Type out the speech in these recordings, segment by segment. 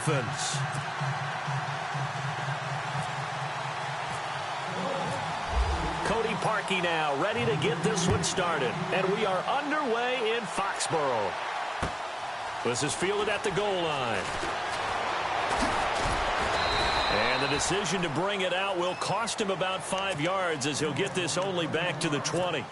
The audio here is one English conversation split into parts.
Dolphins. Cody Parkey now ready to get this one started. And we are underway in Foxborough. This is fielded at the goal line. And the decision to bring it out will cost him about 5 yards as he'll get this only back to the 20.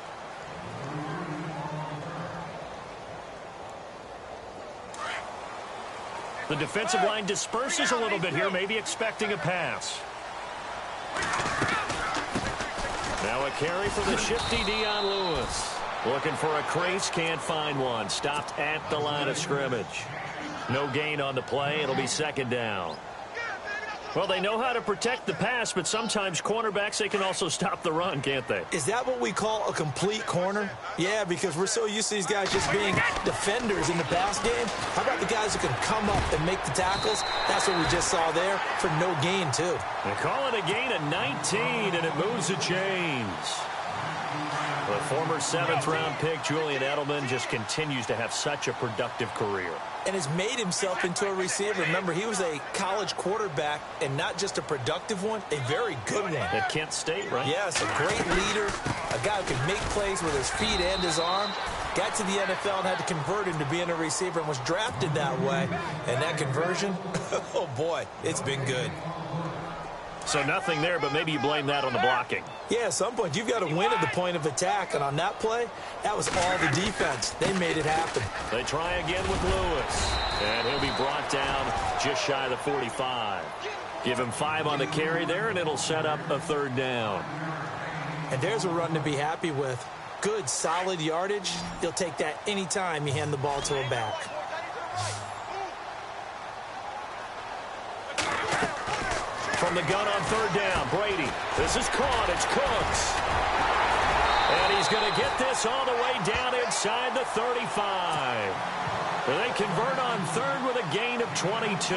The defensive line disperses a little bit here, maybe expecting a pass. Now a carry for the shifty Dion Lewis. Looking for a crease, can't find one. Stopped at the line of scrimmage. No gain on the play. It'll be second down. Well, they know how to protect the pass, but sometimes cornerbacks, they can also stop the run, can't they? Is that what we call a complete corner? Yeah, because we're so used to these guys just being defenders in the pass game. How about the guys who can come up and make the tackles? That's what we just saw there for no gain, too. They call it a gain of 19, and it moves the chains. The former 7th-round pick, Julian Edelman, just continues to have such a productive career. And has made himself into a receiver. Remember, he was a college quarterback, and not just a productive one, a very good one. At Kent State, right? Yes, a great leader, a guy who can make plays with his feet and his arm. Got to the NFL and had to convert into being a receiver and was drafted that way. And that conversion, oh boy, it's been good. So nothing there, but maybe you blame that on the blocking. Yeah, at some point, you've got to win at the point of attack. And on that play, that was all the defense. They made it happen. They try again with Lewis. And he'll be brought down just shy of the 45. Give him 5 on the carry there, and it'll set up a third down. And there's a run to be happy with. Good, solid yardage. He'll take that anytime you hand the ball to a back. From the gun on third down, Brady. This is caught. It's Cooks. And he's going to get this all the way down inside the 35. And they convert on third with a gain of 22.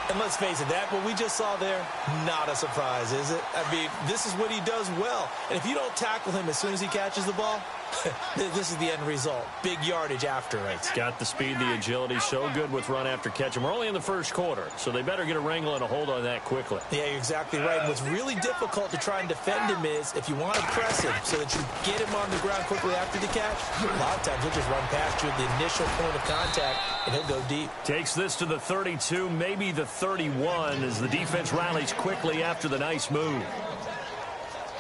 And let's face it, that what we just saw there, not a surprise, is it? I mean, this is what he does well. And if you don't tackle him as soon as he catches the ball, this is the end result. Big yardage after it. Got the speed, the agility, so good with run after catch. And we're only in the first quarter, so they better get a wrangle and a hold on that quickly. Yeah, you're exactly right. And what's really difficult to try and defend him is if you want to press him so that you get him on the ground quickly after the catch, a lot of times he'll just run past you at the initial point of contact, and he'll go deep. Takes this to the 32, maybe the 31, as the defense rallies quickly after the nice move.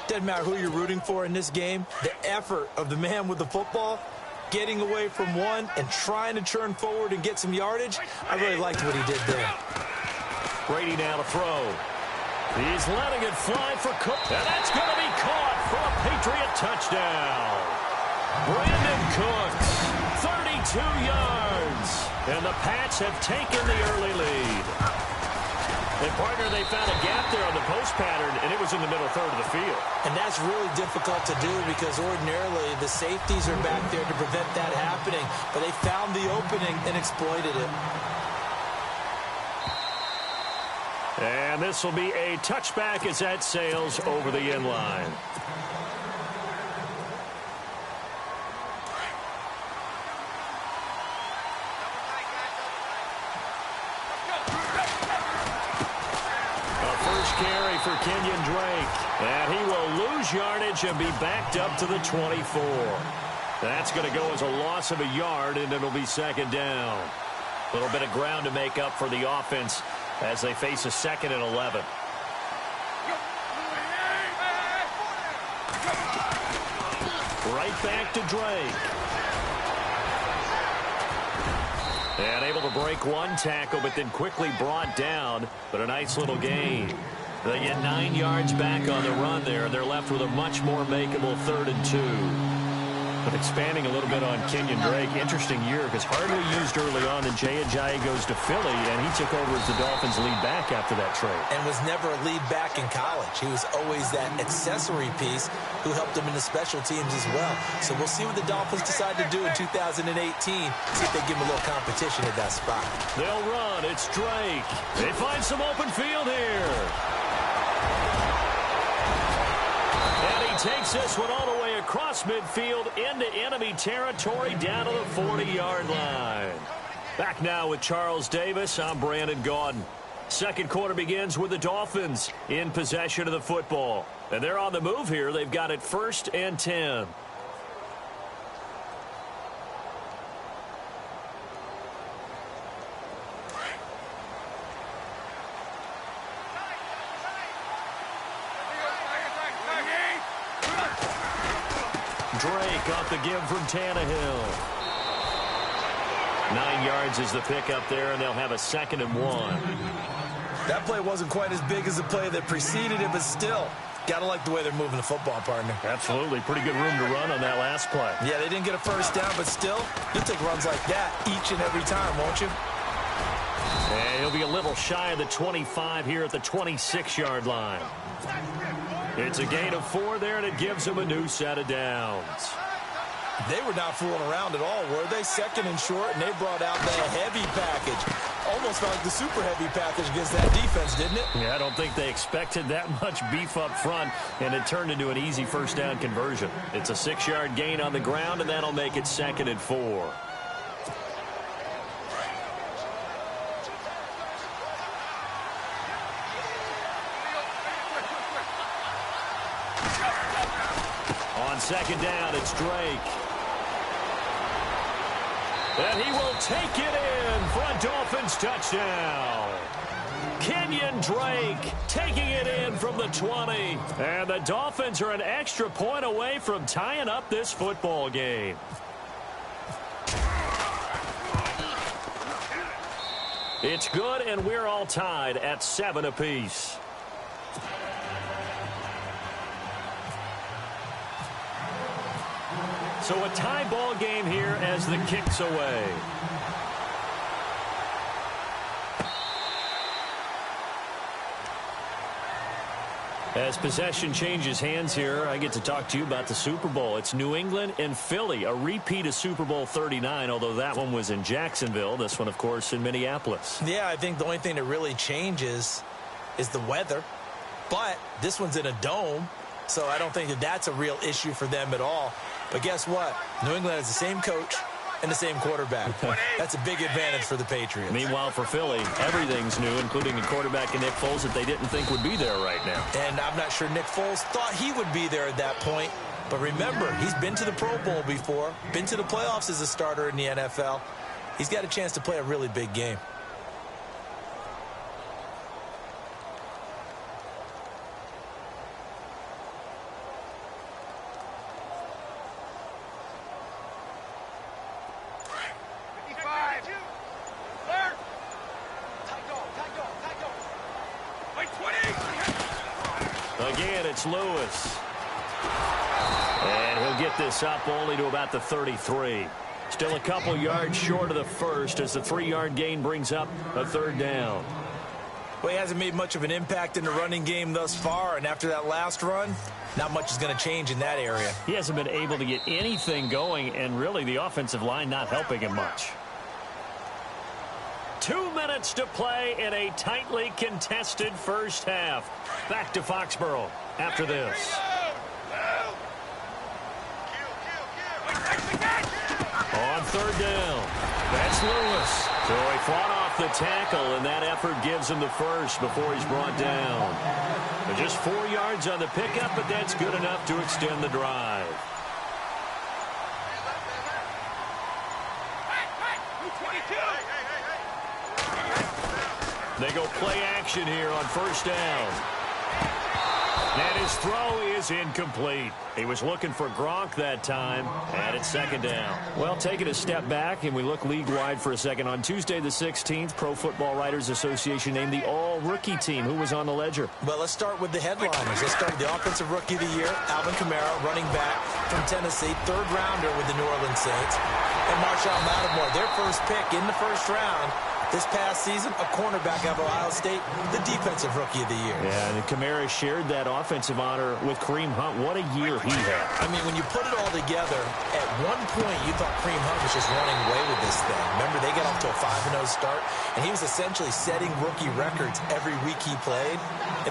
Doesn't matter who you're rooting for in this game. The effort of the man with the football, getting away from one and trying to churn forward and get some yardage, I really liked what he did there. Brady now to throw. He's letting it fly for Cook. And that's going to be caught for a Patriot touchdown. Brandon Cooks, 32 yards. And the Pats have taken the early lead. And, partner, they found a gap there on the post pattern, and it was in the middle third of the field. And that's really difficult to do because ordinarily the safeties are back there to prevent that happening. But they found the opening and exploited it. And this will be a touchback as that sails over the end line. Carry for Kenyon Drake. And he will lose yardage and be backed up to the 24. That's going to go as a loss of a yard, and it'll be second down. A little bit of ground to make up for the offense as they face a 2nd and 11. Right back to Drake. And able to break one tackle, but then quickly brought down. But a nice little gain. They get 9 yards back on the run there. They're left with a much more makeable 3rd and 2. But expanding a little bit on Kenyon Drake, interesting year because hardly used early on. Then Jay Ajayi goes to Philly, and he took over as the Dolphins' lead back after that trade. And was never a lead back in college. He was always that accessory piece who helped him in the special teams as well. So we'll see what the Dolphins decide to do in 2018. See if they give him a little competition at that spot. They'll run. It's Drake. They find some open field here. And he takes this one all the way across midfield into enemy territory down to the 40-yard line. Back now with Charles Davis. I'm Brandon Gaudin. Second quarter begins with the Dolphins in possession of the football. And they're on the move here. They've got it 1st and 10. Drake off the give from Tannehill. 9 yards is the pickup there, and they'll have a 2nd and 1. That play wasn't quite as big as the play that preceded it, but still, got to like the way they're moving the football, partner. Absolutely. Pretty good room to run on that last play. Yeah, they didn't get a first down, but still, you'll take runs like that each and every time, won't you? And he'll be a little shy of the 25 here at the 26-yard line. It's a gain of 4 there, and it gives him a new set of downs. They were not fooling around at all, were they? 2nd and short, and they brought out the heavy package. Almost felt like the super heavy package against that defense, didn't it? Yeah, I don't think they expected that much beef up front, and it turned into an easy first down conversion. It's a 6-yard gain on the ground, and that'll make it 2nd and 4. On 2nd down, it's Drake. And he will take it in for a Dolphins touchdown. Kenyon Drake taking it in from the 20. And the Dolphins are an extra point away from tying up this football game. It's good, and we're all tied at 7 apiece. So a tie ball game here as the kick's away. As possession changes hands here, I get to talk to you about the Super Bowl. It's New England and Philly, a repeat of Super Bowl 39, although that one was in Jacksonville. This one, of course, in Minneapolis. Yeah, I think the only thing that really changes is the weather. But this one's in a dome, so I don't think that that's a real issue for them at all. But guess what? New England has the same coach and the same quarterback. That's a big advantage for the Patriots. Meanwhile, for Philly, everything's new, including a quarterback in Nick Foles that they didn't think would be there right now. And I'm not sure Nick Foles thought he would be there at that point. But remember, he's been to the Pro Bowl before, been to the playoffs as a starter in the NFL. He's got a chance to play a really big game. Again, it's Lewis. And he'll get this up only to about the 33. Still a couple yards short of the first as the 3-yard gain brings up a 3rd down. Well, he hasn't made much of an impact in the running game thus far, and after that last run, not much is going to change in that area. He hasn't been able to get anything going, and really the offensive line not helping him much. 2 minutes to play in a tightly contested first half. Back to Foxborough after this. On 3rd down, that's Lewis. So he fought off the tackle, and that effort gives him the first before he's brought down. But just 4 yards on the pickup, but that's good enough to extend the drive. They go play action here on 1st down. And his throw is incomplete. He was looking for Gronk that time, and it's 2nd down. Well, taking a step back, and we look league-wide for a second. On Tuesday the 16th, Pro Football Writers Association named the all-rookie team. Who was on the ledger? Well, let's start with the headliners. Let's start with the Offensive Rookie of the Year, Alvin Kamara, running back from Tennessee, 3rd-rounder with the New Orleans Saints. And Marshall Lattimore, their first pick in the 1st round. This past season, a cornerback out of Ohio State, the Defensive Rookie of the Year. Yeah, and Kamara shared that offensive honor with Kareem Hunt. What a year he had. I mean, when you put it all together, at one point you thought Kareem Hunt was just running away with this thing. Remember, they got off to a 5-0 start, and he was essentially setting rookie records every week he played.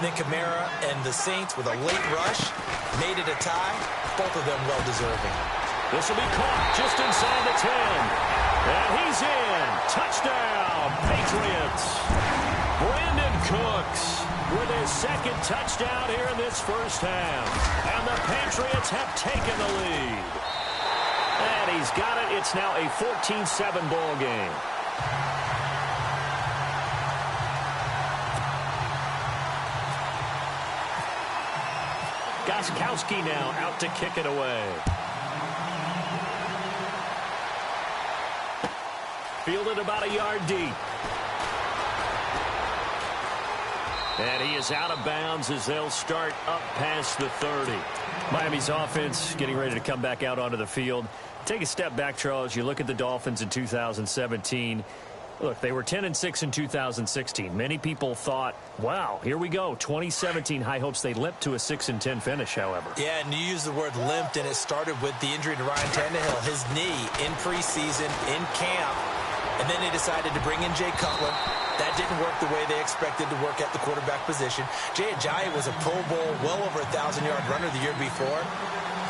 And then Kamara and the Saints, with a late rush, made it a tie. Both of them well-deserving. This will be caught just inside the 10. And he's in. Touchdown, Patriots. Brandon Cooks with his second touchdown here in this first half. And the Patriots have taken the lead. And he's got it. It's now a 14-7 ball game. Gostkowski now out to kick it away. Fielded about a yard deep. And he is out of bounds as they'll start up past the 30. Miami's offense getting ready to come back out onto the field. Take a step back, Charles. You look at the Dolphins in 2017. Look, they were 10-6 in 2016. Many people thought, wow, here we go. 2017 high hopes. They limped to a 6-10 finish, however. Yeah, and you use the word limped, and it started with the injury to Ryan Tannehill. His knee in preseason, in camp, and then they decided to bring in Jay Cutler. That didn't work the way they expected to work at the quarterback position. Jay Ajayi was a Pro Bowl, well over 1,000-yard runner the year before.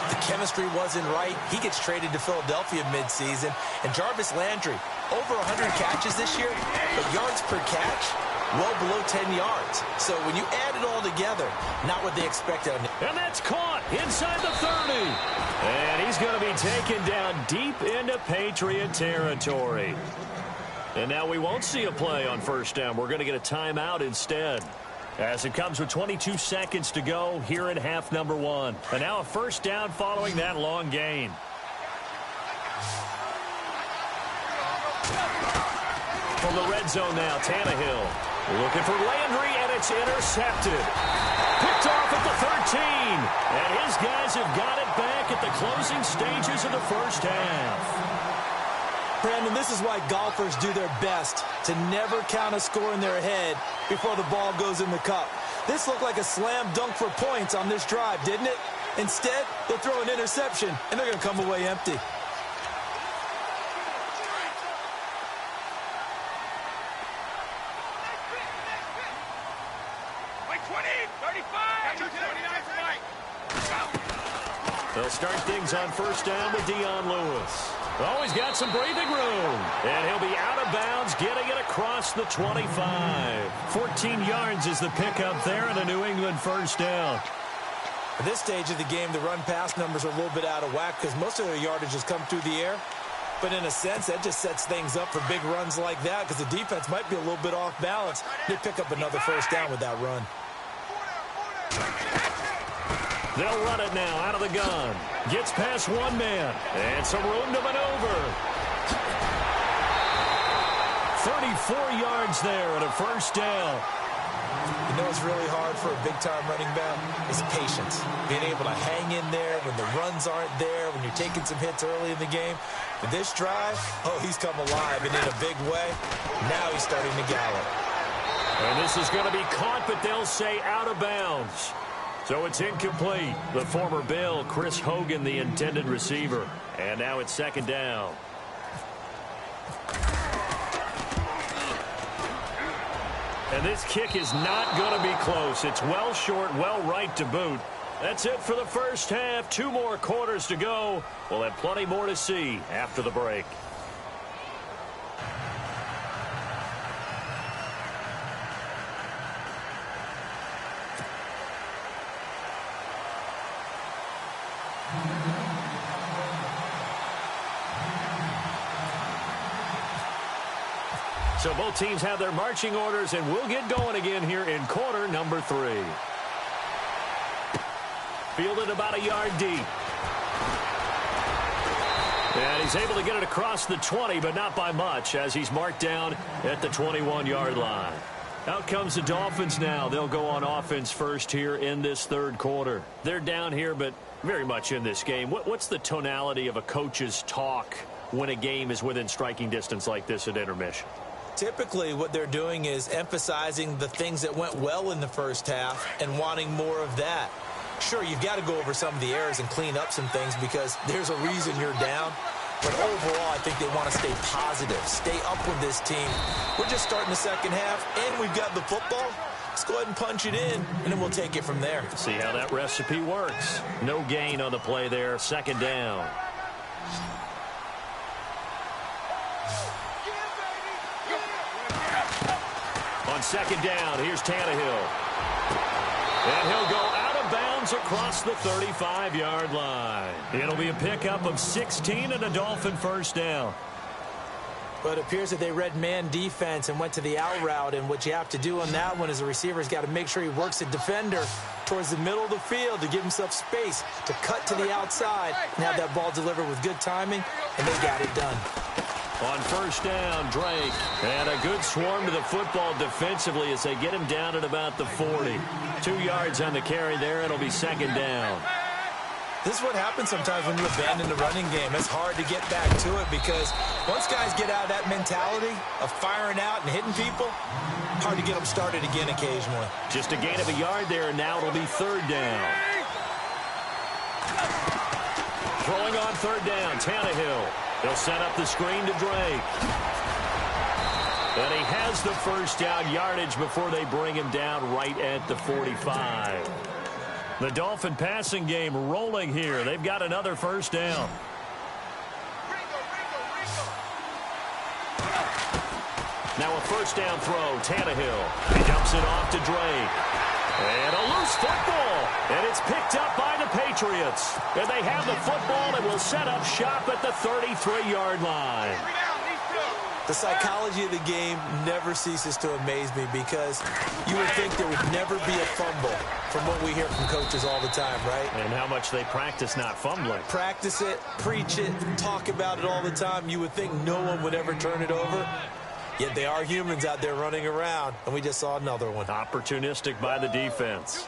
The chemistry wasn't right. He gets traded to Philadelphia midseason. And Jarvis Landry, over 100 catches this year, but yards per catch, well below 10 yards. So when you add it all together, not what they expected. And that's caught inside the 30. And he's going to be taken down deep into Patriot territory. And now we won't see a play on first down. We're going to get a timeout instead. As it comes with 22 seconds to go here in half number one. And now a first down following that long gain. From the red zone now, Tannehill looking for Landry, and it's intercepted. Picked off at the 13. And his guys have got it back at the closing stages of the first half. Brandon, this is why golfers do their best to never count a score in their head before the ball goes in the cup. This looked like a slam dunk for points on this drive, didn't it? Instead, they'll throw an interception, and they're going to come away empty. They'll start things on first down with Dion Lewis. Oh, he's got some breathing room. And he'll be out of bounds, getting it across the 25. 14 yards is the pickup there, and a New England first down. At this stage of the game, the run-pass numbers are a little bit out of whack because most of their yardage has come through the air. But in a sense, that just sets things up for big runs like that because the defense might be a little bit off balance. They pick up another first down with that run. They'll run it now out of the gun. Gets past one man. And some room to maneuver. 34 yards there and a first down. You know what's really hard for a big-time running back is patience. Being able to hang in there when the runs aren't there, when you're taking some hits early in the game. But this drive, oh, he's come alive and in a big way. Now he's starting to gallop. And this is going to be caught, but they'll say out of bounds. So it's incomplete. The former Bill, Chris Hogan, the intended receiver. And now it's second down. And this kick is not going to be close. It's well short, well right to boot. That's it for the first half. 2 more quarters to go. We'll have plenty more to see after the break. So both teams have their marching orders, and we'll get going again here in quarter number 3. Fielded about a yard deep. And he's able to get it across the 20, but not by much, as he's marked down at the 21-yard line. Out comes the Dolphins now. They'll go on offense first here in this third quarter. They're down here, but very much in this game. What's the tonality of a coach's talk when a game is within striking distance like this at intermission? Typically, what they're doing is emphasizing the things that went well in the first half and wanting more of that. Sure, you've got to go over some of the errors and clean up some things because there's a reason you're down. But overall, I think they want to stay positive, stay up with this team. We're just starting the second half, and we've got the football. Let's go ahead and punch it in, and then we'll take it from there. See how that recipe works. No gain on the play there, second down. On second down, here's Tannehill. And he'll go out of bounds across the 35-yard line. It'll be a pickup of 16 and a Dolphin first down. But it appears that they read man defense and went to the out route. And what you have to do on that one is a receiver's got to make sure he works the defender towards the middle of the field to give himself space to cut to the outside and have that ball delivered with good timing, and they got it done. On first down, Drake. And a good swarm to the football defensively as they get him down at about the 40. 2 yards on the carry there. It'll be second down. This is what happens sometimes when you abandon the running game. It's hard to get back to it because once guys get out of that mentality of firing out and hitting people, hard to get them started again occasionally. Just a gain of a yard there, and now it'll be third down. Throwing on third down, Tannehill. They'll set up the screen to Drake. And he has the first down yardage before they bring him down right at the 45. The Dolphin passing game rolling here. They've got another first down. Now a first down throw, Tannehill. He dumps it off to Drake. And a loose football. And it's picked up by the Patriots. And they have the football and will set up shop at the 33-yard line. The psychology of the game never ceases to amaze me because you would think there would never be a fumble from what we hear from coaches all the time, right? And how much they practice not fumbling. Practice it, preach it, talk about it all the time. You would think no one would ever turn it over. Yet they are humans out there running around, and we just saw another one. Opportunistic by the defense.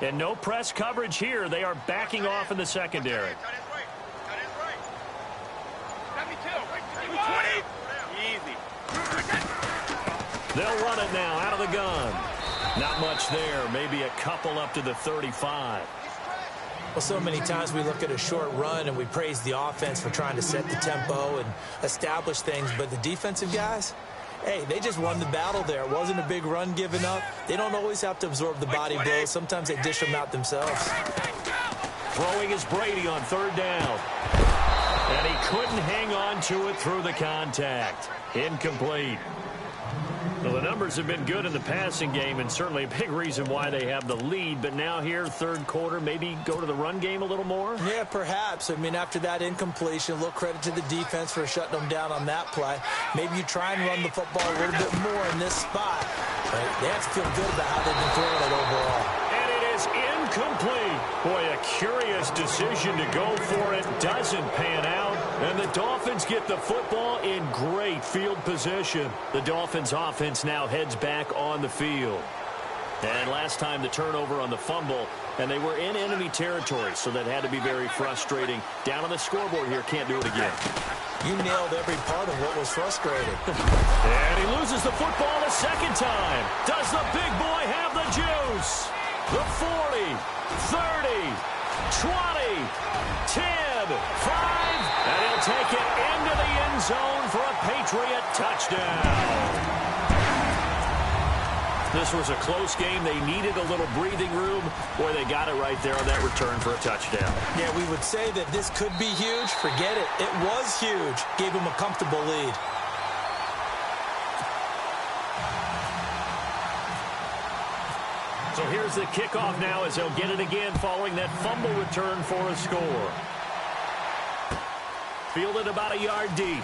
And no press coverage here. They are backing off in the secondary. They'll run it now out of the gun. Not much there. Maybe a couple up to the 35. Well, so many times we look at a short run and we praise the offense for trying to set the tempo and establish things. But the defensive guys, hey, they just won the battle there. It wasn't a big run given up. They don't always have to absorb the body blows. Sometimes they dish them out themselves. Throwing is Brady on third down. And he couldn't hang on to it through the contact. Incomplete. Well, the numbers have been good in the passing game, and certainly a big reason why they have the lead. But now here, third quarter, maybe go to the run game a little more? Yeah, perhaps. I mean, after that incompletion, a little credit to the defense for shutting them down on that play. Maybe you try and run the football a little bit more in this spot. But they have to feel good about how they've been throwing it overall. And it is incomplete. Boy, a curious decision to go for it. Doesn't pan out. And the Dolphins get the football in great field position. The Dolphins offense now heads back on the field. And last time the turnover on the fumble, and they were in enemy territory, so that had to be very frustrating. Down on the scoreboard here, can't do it again. You nailed every part of what was frustrating. And he loses the football a second time. Does the big boy have the juice? The 40, 30, 20, 10, 5. And he'll take it into the end zone for a Patriot touchdown. This was a close game. They needed a little breathing room. Boy, they got it right there on that return for a touchdown. Yeah, we would say that this could be huge. Forget it. It was huge. Gave him a comfortable lead. So here's the kickoff now as they'll get it again following that fumble return for a score. Fielded about a yard deep.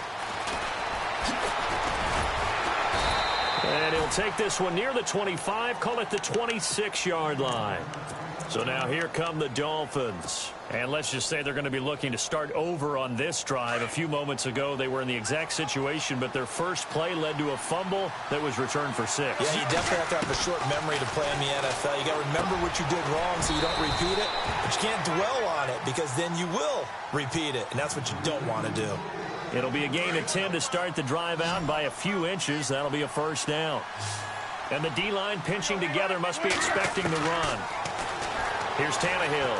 And he'll take this one near the 25, call it the 26-yard line. So now here come the Dolphins. And let's just say they're going to be looking to start over on this drive. A few moments ago, they were in the exact situation, but their first play led to a fumble that was returned for 6. Yeah, you definitely have to have a short memory to play in the NFL. You got to remember what you did wrong so you don't repeat it, but you can't dwell on it because then you will repeat it, and that's what you don't want to do. It'll be a gain of 10 to start the drive out by a few inches. That'll be a first down. And the D-line pinching together must be expecting the run. Here's Tannehill.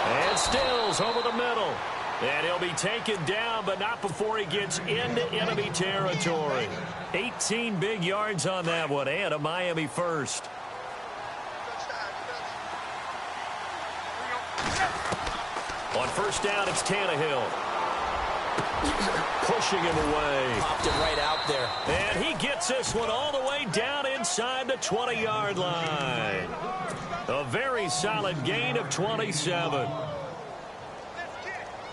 And Stills over the middle. And he'll be taken down, but not before he gets into enemy territory. 18 big yards on that one, and a Miami first. On first down, it's Tannehill. Pushing him away. Popped it right out there. And he gets this one all the way down inside the 20-yard line. A very solid gain of 27.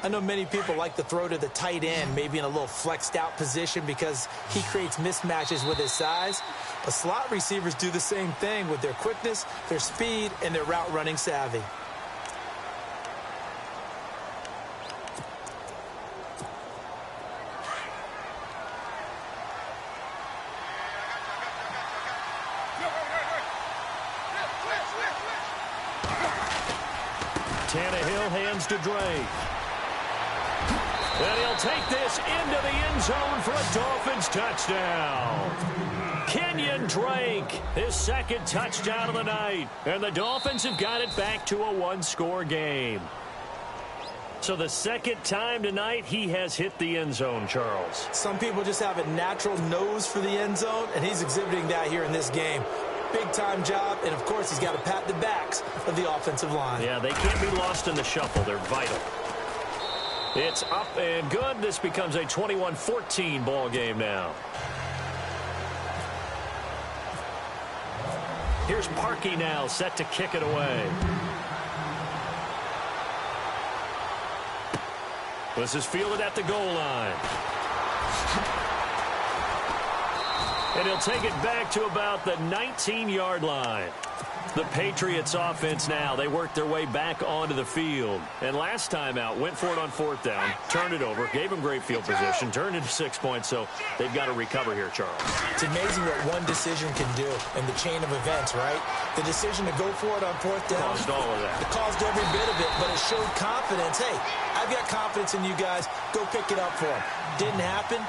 I know many people like to throw to the tight end, maybe in a little flexed out position because he creates mismatches with his size. But slot receivers do the same thing with their quickness, their speed, and their route running savvy. Tannehill hands to Drake. And he'll take this into the end zone for a Dolphins touchdown. Kenyon Drake, his second touchdown of the night. And the Dolphins have got it back to a one-score game. So the second time tonight he has hit the end zone, Charles. Some people just have a natural nose for the end zone, and he's exhibiting that here in this game. Big-time job, and, of course, he's got to pat the backs of the offensive line. Yeah, they can't be lost in the shuffle. They're vital. It's up and good. This becomes a 21-14 ball game now. Here's Parkey now, set to kick it away. This is fielded at the goal line. And he'll take it back to about the 19-yard line. The Patriots offense now, they work their way back onto the field. And last time out, went for it on fourth down, turned it over, gave them great field position, turned into 6 points, so they've got to recover here, Charles. It's amazing what one decision can do in the chain of events, right? The decision to go for it on fourth down. Caused all of that. It caused every bit of it, but it showed confidence. Hey, I've got confidence in you guys. Go pick it up for them. Didn't happen.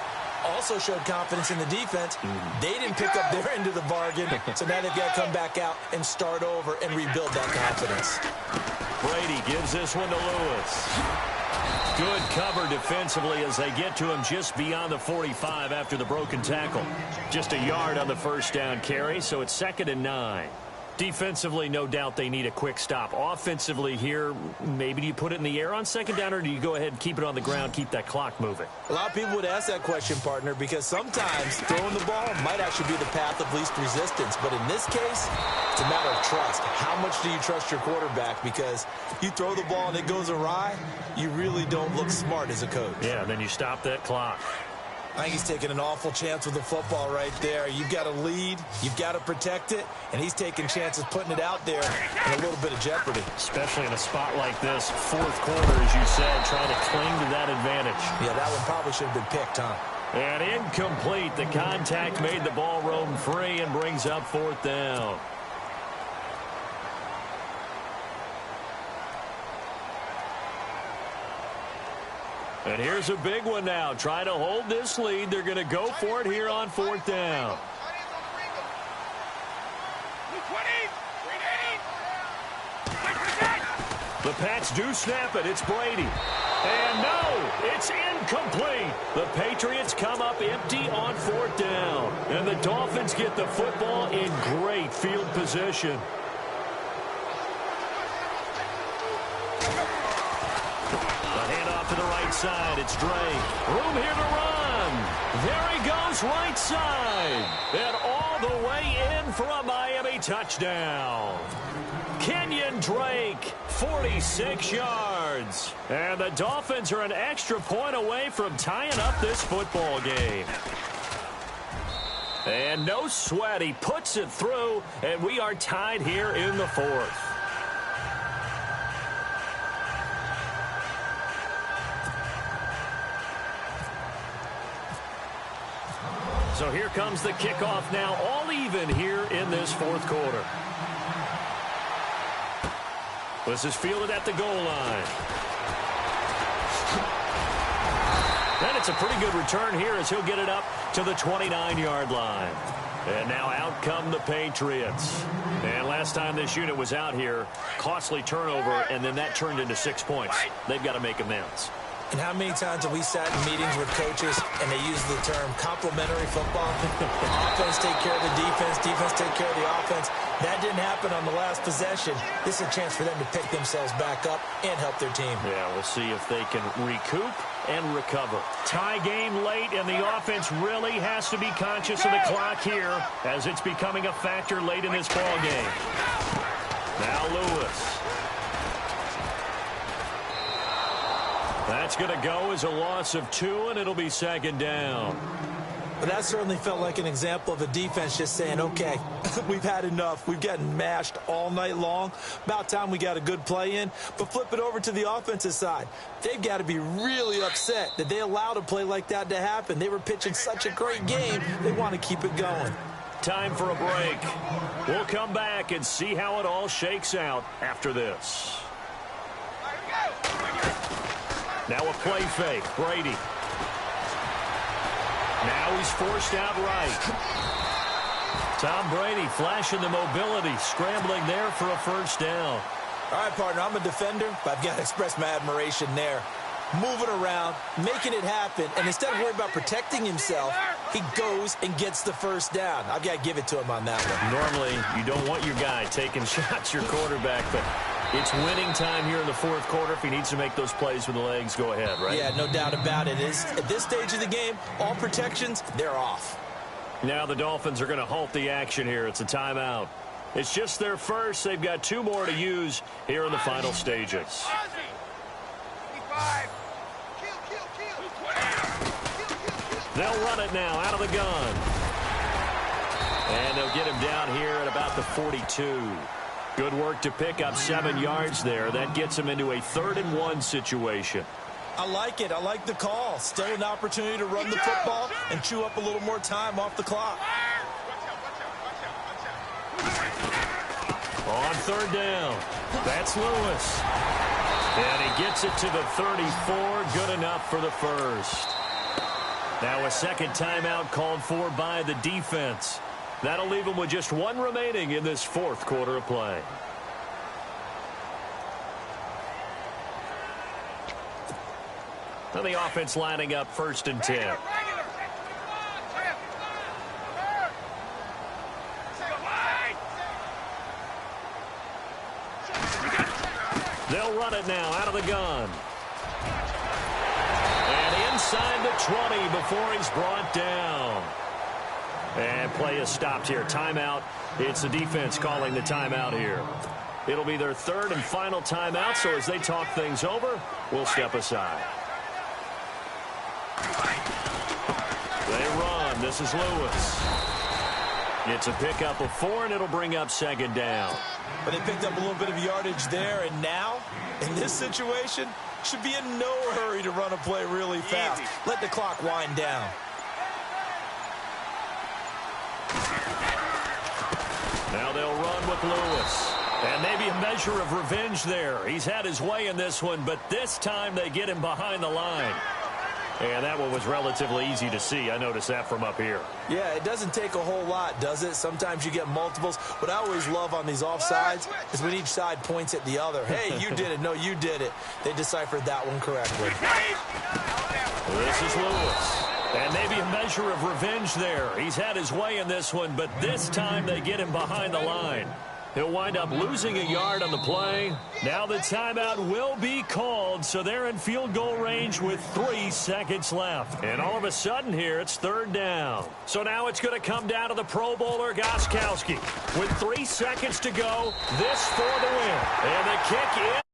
Also showed confidence in the defense. They didn't pick up their end of the bargain, so now they've got to come back out and start over and rebuild that confidence. Brady gives this one to Lewis. Good cover defensively as they get to him just beyond the 45 after the broken tackle. Just a yard on the first down carry, so it's 2nd and 9. Defensively, no doubt they need a quick stop. Offensively here, maybe do you put it in the air on second down, or do you go ahead and keep it on the ground, keep that clock moving? A lot of people would ask that question, partner, because sometimes throwing the ball might actually be the path of least resistance. But in this case, it's a matter of trust. How much do you trust your quarterback? Because you throw the ball and it goes awry, you really don't look smart as a coach. Yeah, and then you stop that clock. I think he's taking an awful chance with the football right there. You've got to lead, you've got to protect it, and he's taking chances putting it out there in a little bit of jeopardy. Especially in a spot like this, fourth quarter, as you said, trying to cling to that advantage. Yeah, that one probably should have been picked, huh? And incomplete. The contact made the ball roam free and brings up fourth down. And here's a big one now. Trying to hold this lead. They're going to go for it here on fourth down. The Pats do snap it. It's Brady. And no, it's incomplete. The Patriots come up empty on fourth down. And the Dolphins get the football in great field position. To the right side, it's Drake. Room here to run. There he goes, right side. And all the way in for a Miami touchdown. Kenyon Drake, 46 yards. And the Dolphins are an extra point away from tying up this football game. And no sweat, he puts it through, and we are tied here in the fourth. So here comes the kickoff now, all even here in this fourth quarter. This is fielded at the goal line. And it's a pretty good return here as he'll get it up to the 29-yard line. And now out come the Patriots. And last time this unit was out here, costly turnover, and then that turned into 6 points. They've got to make amends. And how many times have we sat in meetings with coaches and they use the term complementary football? Offense take care of the defense, defense take care of the offense. That didn't happen on the last possession. This is a chance for them to pick themselves back up and help their team. Yeah, we'll see if they can recoup and recover. Tie game late, and the offense really has to be conscious of the clock here as it's becoming a factor late in this ball game. Now Lewis. That's going to go as a loss of 2, and it'll be second down. But that certainly felt like an example of a defense just saying, okay, we've had enough. We've gotten mashed all night long. About time we got a good play in. But flip it over to the offensive side. They've got to be really upset that they allowed a play like that to happen. They were pitching such a great game, they want to keep it going. Time for a break. We'll come back and see how it all shakes out after this. Now a play fake. Brady. Now he's forced out right. Tom Brady flashing the mobility, scrambling there for a first down. All right, partner, I'm a defender, but I've got to express my admiration there. Moving around, making it happen, and instead of worrying about protecting himself, he goes and gets the first down. I've got to give it to him on that one. Normally, you don't want your guy taking shots, your quarterback, but it's winning time here in the fourth quarter. If he needs to make those plays with the legs, go ahead, right? Yeah, no doubt about it. At this stage of the game, all protections, they're off. Now the Dolphins are going to halt the action here. It's a timeout. It's just their first. They've got 2 more to use here in the final stages. They'll run it now out of the gun. And they'll get him down here at about the 42. Good work to pick up 7 yards there. That gets him into a 3rd and 1 situation. I like it. I like the call. Still an opportunity to run the football and chew up a little more time off the clock. On 3rd down, that's Lewis. And he gets it to the 34. Good enough for the first. Now a second timeout called for by the defense. That'll leave him with just 1 remaining in this 4th quarter of play. And the offense lining up 1st and 10. They'll run it now out of the gun. And inside the 20 before he's brought down. And play is stopped here. Timeout. It's the defense calling the timeout here. It'll be their 3rd and final timeout, so as they talk things over, we'll step aside. They run. This is Lewis. It's a pickup of 4, and it'll bring up 2nd down. But they picked up a little bit of yardage there, and now, in this situation, should be in no hurry to run a play really fast. Let the clock wind down. Now they'll run with Lewis. And maybe a measure of revenge there. He's had his way in this one, but this time they get him behind the line. And that one was relatively easy to see. I noticed that from up here. Yeah, it doesn't take a whole lot, does it? Sometimes you get multiples. What I always love on these offsides is when each side points at the other. Hey, you did it. No, you did it. They deciphered that one correctly. This is Lewis. And maybe a measure of revenge there. He's had his way in this one, but this time they get him behind the line. He'll wind up losing a yard on the play. Now the timeout will be called, so they're in field goal range with 3 seconds left. And all of a sudden here, it's 3rd down. So now it's going to come down to the Pro Bowler Gostkowski. With 3 seconds to go, this for the win. And the kick is